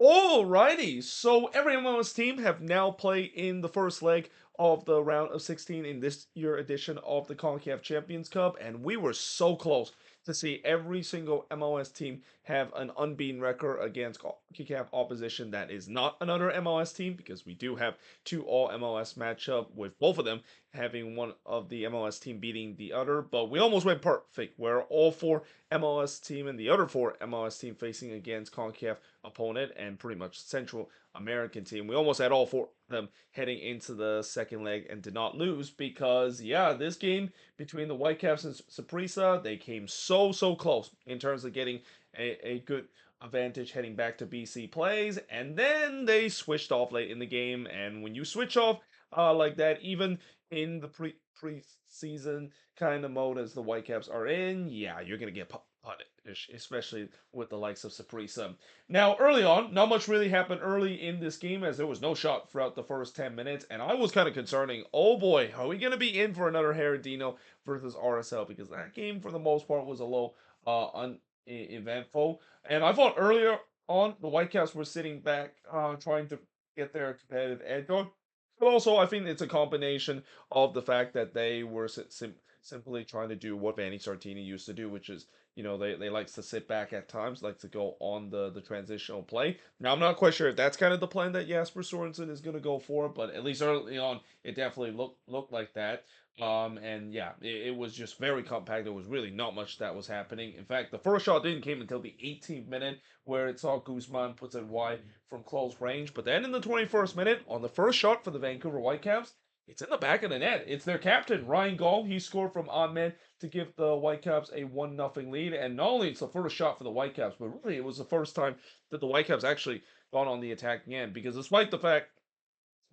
Alrighty, so every MLS team have now played in the first leg of the round of 16 in this year edition of the CONCACAF Champions Cup, and we were so close to see every single MLS team have an unbeaten record against CONCACAF opposition that is not another MLS team, because we do have two all MLS matchup with both of them having one of the MLS team beating the other, but we almost went perfect where all four MLS team and the other four MLS team facing against CONCACAF opponent and pretty much Central American team. We almost had all four of them heading into the second leg and did not lose because, yeah, this game between the Whitecaps and Saprissa, they came so close in terms of getting a good advantage heading back to BC plays, and then they switched off late in the game. And when you switch off like that, even in the preseason kind of mode as the Whitecaps are in, yeah, you're gonna get punished, especially with the likes of Saprissa. Now, early on, not much really happened early in this game as there was no shot throughout the first 10 minutes, and I was kind of concerning, oh boy, are we going to be in for another Heredino versus RSL? Because that game, for the most part, was a little uneventful. And I thought earlier on, the Whitecaps were sitting back, trying to get their competitive edge on. But also, I think it's a combination of the fact that they were simply trying to do what Vanni Sartini used to do, which is, they likes to sit back at times, like to go on the transitional play. Now, I'm not quite sure if that's kind of the plan that Jasper Sorensen is going to go for, but at least early on, it definitely looked like that. And yeah, it was just very compact. There was really not much that was happening. In fact, the first shot didn't came until the 18th minute, where it saw Guzman puts it wide from close range. But then in the 21st minute, on the first shot for the Vancouver Whitecaps, it's in the back of the net. It's their captain, Ryan Gall. He scored from Ahmed to give the Whitecaps a 1-0 lead. And not only it's the first shot for the Whitecaps, but really it was the first time that the Whitecaps actually gone on the attacking end. Because despite the fact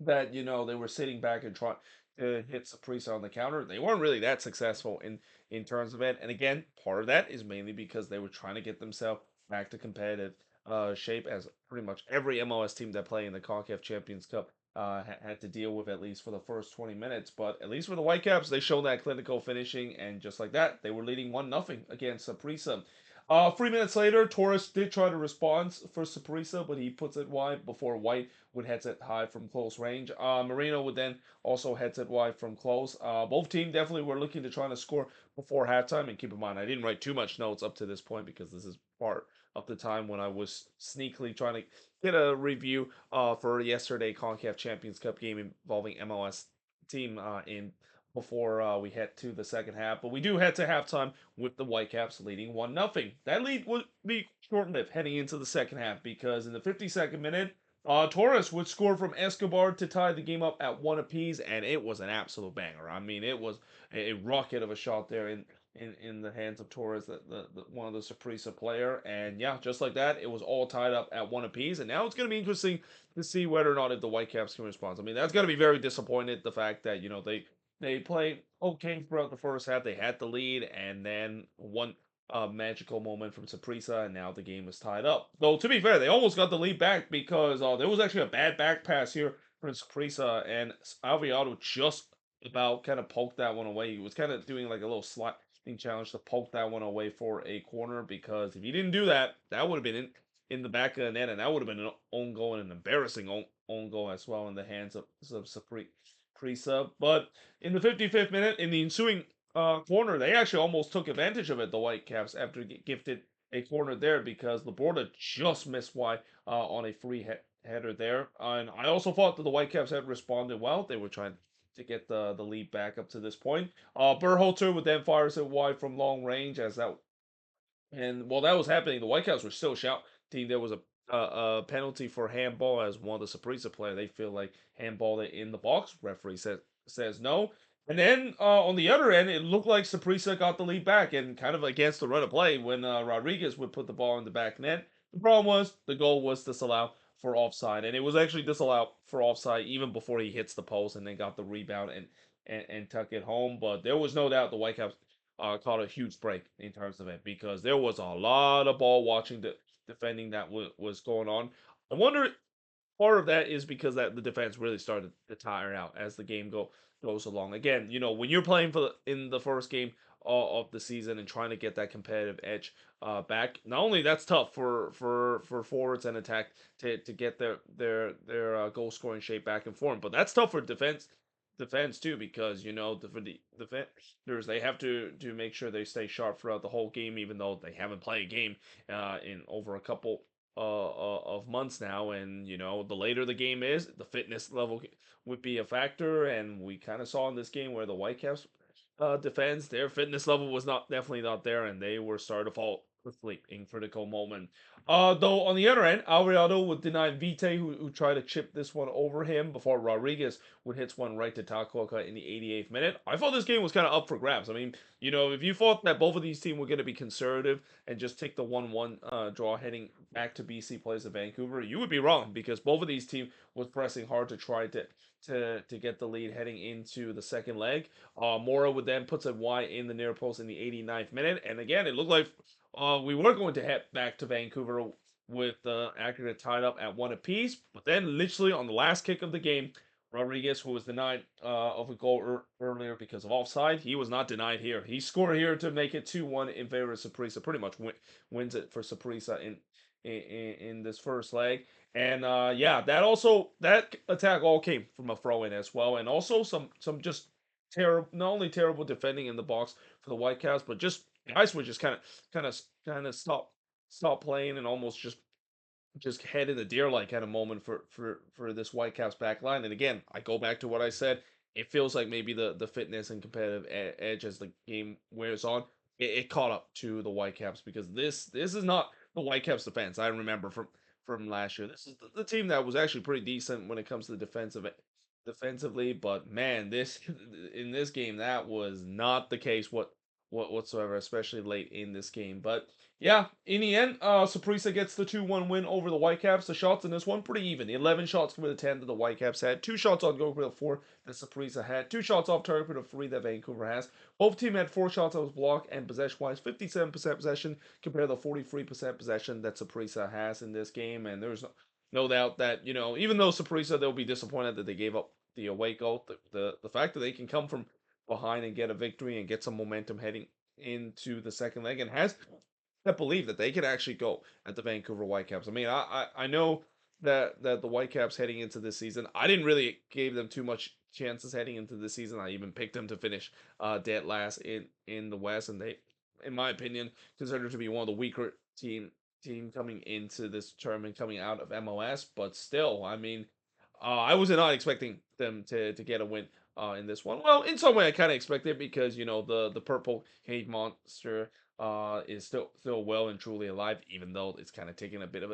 that, they were sitting back and trying to hit Saprissa on the counter, they weren't really that successful in terms of it. And again, part of that is mainly because they were trying to get themselves back to competitive shape, as pretty much every MLS team that play in the CONCACAF Champions Cup had to deal with, at least for the first 20 minutes. But at least for the Whitecaps, they showed that clinical finishing, and just like that, they were leading 1-0 against Saprissa. 3 minutes later, Torres did try to respond for Saprissa, but he puts it wide before White would head it high from close range. Marino would then also head it wide from close. Both teams definitely were looking to try to score before halftime. And keep in mind, I didn't write too much notes up to this point because this is part of the time when I was sneakily trying to get a review for yesterday CONCACAF Champions Cup game involving MLS team in before we head to the second half. But we do head to halftime with the Whitecaps leading 1-0. That lead would be short-lived heading into the second half because in the 52nd minute, Torres would score from Escobar to tie the game up at one apiece, and it was an absolute banger. I mean, it was a rocket of a shot there in the hands of Torres, the one of the Saprissa player, and yeah, just like that, it was all tied up at one apiece. And now it's going to be interesting to see whether or not if the Whitecaps can respond. I mean, that's going to be very disappointed. The fact that they played okay throughout the first half, they had the lead, and then one magical moment from Saprissa, and now the game is tied up. Though, to be fair, they almost got the lead back because there was actually a bad back pass here from Saprissa, and Alviado just about kind of poked that one away. He was kind of doing like a little sliding challenge to poke that one away for a corner, because if he didn't do that, that would have been in the back of the net, and that would have been an own goal, and an embarrassing own goal as well in the hands of Saprissa. But in the 55th minute, in the ensuing corner, they actually almost took advantage of it, the Whitecaps, after gifted a corner there, because Laborda just missed wide on a free header there. And I also thought that the Whitecaps had responded well. They were trying to get the lead back up to this point. Berhalter would then fire it wide from long range, and while that was happening, the Whitecaps were still shouting there was a penalty for handball, as one of the Saprissa player, they feel like handballed it in the box. Referee says no. And then on the other end, it looked like Saprissa got the lead back, and kind of against the run of play when Rodriguez would put the ball in the back net. The problem was the goal was disallowed for offside, and it was actually disallowed for offside even before he hits the post and then got the rebound and tuck it home. But there was no doubt the Whitecaps caught a huge break in terms of it, because there was a lot of ball watching, the defending that was going on. I wonder part of that is because that the defense really started to tire out as the game goes along. Again, when you're playing in the first game of the season and trying to get that competitive edge back, not only that's tough for forwards and attack to get their goal scoring shape back in form, but that's tough for defense too, because for the defenders, they have to make sure they stay sharp throughout the whole game, even though they haven't played a game in over a couple of months now. And the later the game is, the fitness level would be a factor, and we kind of saw in this game where the Whitecaps defense, their fitness level was not definitely not there, and they were starting to fall quickly in critical moment. Though on the other end, Alvarado would deny Vite, who tried to chip this one over him before Rodriguez would hit one right to Takoka in the 88th minute. I thought this game was kind of up for grabs. I mean, if you thought that both of these teams were going to be conservative and just take the 1-1 draw heading back to BC plays of Vancouver, you would be wrong, because both of these teams was pressing hard to try to get the lead heading into the second leg. Mora would then puts it wide in the near post in the 89th minute, and again, it looked like we were going to head back to Vancouver with the aggregate tied up at 1 apiece. But then, literally on the last kick of the game, Rodriguez, who was denied of a goal earlier because of offside, he was not denied here. He scored here to make it 2-1 in favor of Saprissa. Pretty much wins it for Saprissa in this first leg. And yeah, that attack all came from a throw in as well, and also some just terrible, not only terrible defending in the box for the Whitecaps, but just guys would just kind of stop playing and almost just head in the deer like kind of moment for this Whitecaps back line. And again, I go back to what I said. It feels like maybe the fitness and competitive edge as the game wears on, it caught up to the Whitecaps, because this is not the Whitecaps defense I remember from last year. This is the team that was actually pretty decent when it comes to the defensively, but man, this in this game, that was not the case whatsoever, especially late in this game. But yeah, in the end, Saprissa gets the 2-1 win over the Whitecaps. The shots in this one pretty even. 11 shots for the 10 that the Whitecaps had, 2 shots on goal for the 4 that Saprissa had, 2 shots off target for the 3 that Vancouver has. Both teams had 4 shots that was blocked, and possession-wise, 57% possession compared to the 43% possession that Saprissa has in this game. And there's no doubt that, even though Saprissa, they'll be disappointed that they gave up the away goal, the fact that they can come from behind and get a victory and get some momentum heading into the second leg, and has that believe that they could actually go at the Vancouver Whitecaps. I mean, I know that the Whitecaps heading into this season, I didn't really give them too much chances heading into the season. I even picked them to finish dead last in the West, and they, in my opinion, considered to be one of the weaker team coming into this tournament, coming out of MLS. But still, I mean, I was not expecting them to get a win in this one. Well, in some way, I kind of expected, because the purple hate monster is still well and truly alive, even though it's kind of taking a bit of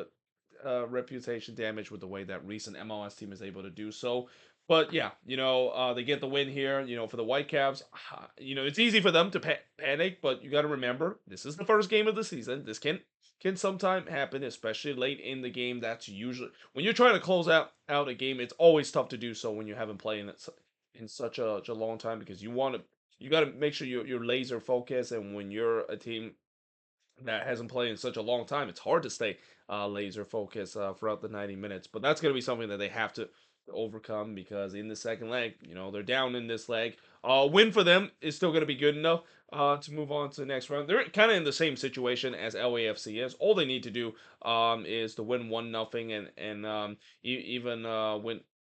a reputation damage with the way that recent MLS team is able to do so. But yeah, they get the win here. For the Whitecaps, it's easy for them to panic, but you got to remember, this is the first game of the season. This can sometime happen, especially late in the game. That's usually when you're trying to close out a game. It's always tough to do so when you haven't played in such a long time, because you got to make sure you're laser focused. And when you're a team that hasn't played in such a long time, it's hard to stay laser focused throughout the 90 minutes. But that's going to be something that they have to overcome, because in the second leg, they're down in this leg. Win for them is still going to be good enough to move on to the next round. They're kind of in the same situation as LAFC is. All they need to do is to win 1-0, and even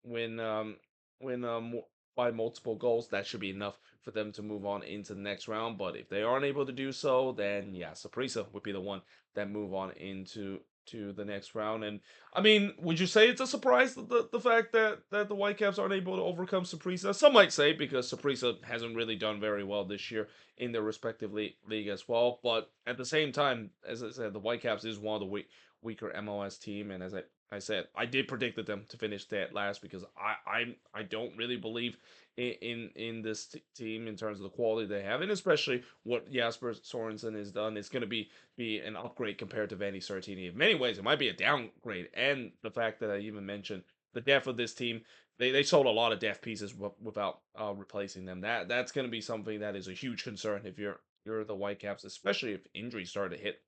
win by multiple goals. That should be enough for them to move on into the next round. But if they aren't able to do so, then yeah, Saprissa would be the one that move on into the next round. And I mean, would you say it's a surprise, the fact that the Whitecaps aren't able to overcome Saprissa? Some might say, because Saprissa hasn't really done very well this year in their respective league as well. But at the same time, as I said, the Whitecaps is one of the weaker MLS team, and as I said, I did predict them to finish dead last, because I don't really believe in this team in terms of the quality they have, and especially what Jasper Sorensen has done. It's going to be an upgrade compared to Vandy Sartini. In many ways, it might be a downgrade, and the fact that I even mentioned the depth of this team. They sold a lot of depth pieces without replacing them. That's going to be something that is a huge concern if you're the Whitecaps, especially if injuries start to hit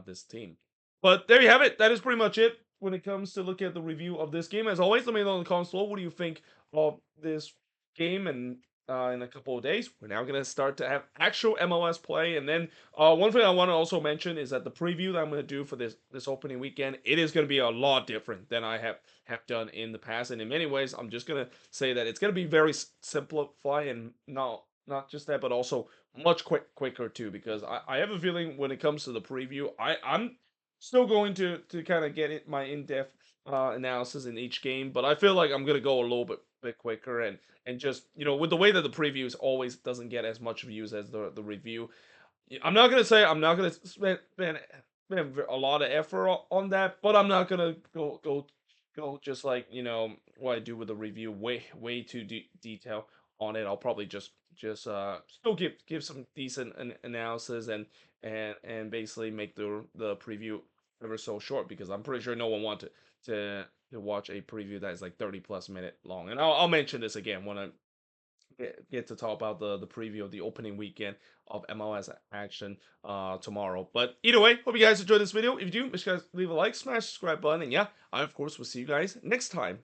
this team. But there you have it. That is pretty much it when it comes to look at the review of this game. As always, let me know in the comments below, what do you think of this game? And in a couple of days, we're now gonna start to have actual MLS play. And then one thing I want to also mention is that the preview that I'm gonna do for this opening weekend, it is gonna be a lot different than I have done in the past. And in many ways, I'm just gonna say that it's gonna be very simplified, and not just that, but also much quicker too. Because I have a feeling when it comes to the preview, I'm still going to kind of get it my in-depth analysis in each game, but I feel like I'm gonna go a little bit quicker, and just, with the way that the previews always doesn't get as much views as the review. I'm not gonna say I'm not gonna spend a lot of effort on that, but I'm not gonna go just like, what I do with the review, way too detail on it. I'll probably just still give some decent analysis, and basically make the preview ever so short, because I'm pretty sure no one wanted to watch a preview that is like 30+ minute long. And I'll mention this again when I get to talk about the preview of the opening weekend of MLS action tomorrow. But either way, hope you guys enjoyed this video. If you do, make sure you guys leave a like, smash the subscribe button, and yeah, I of course will see you guys next time.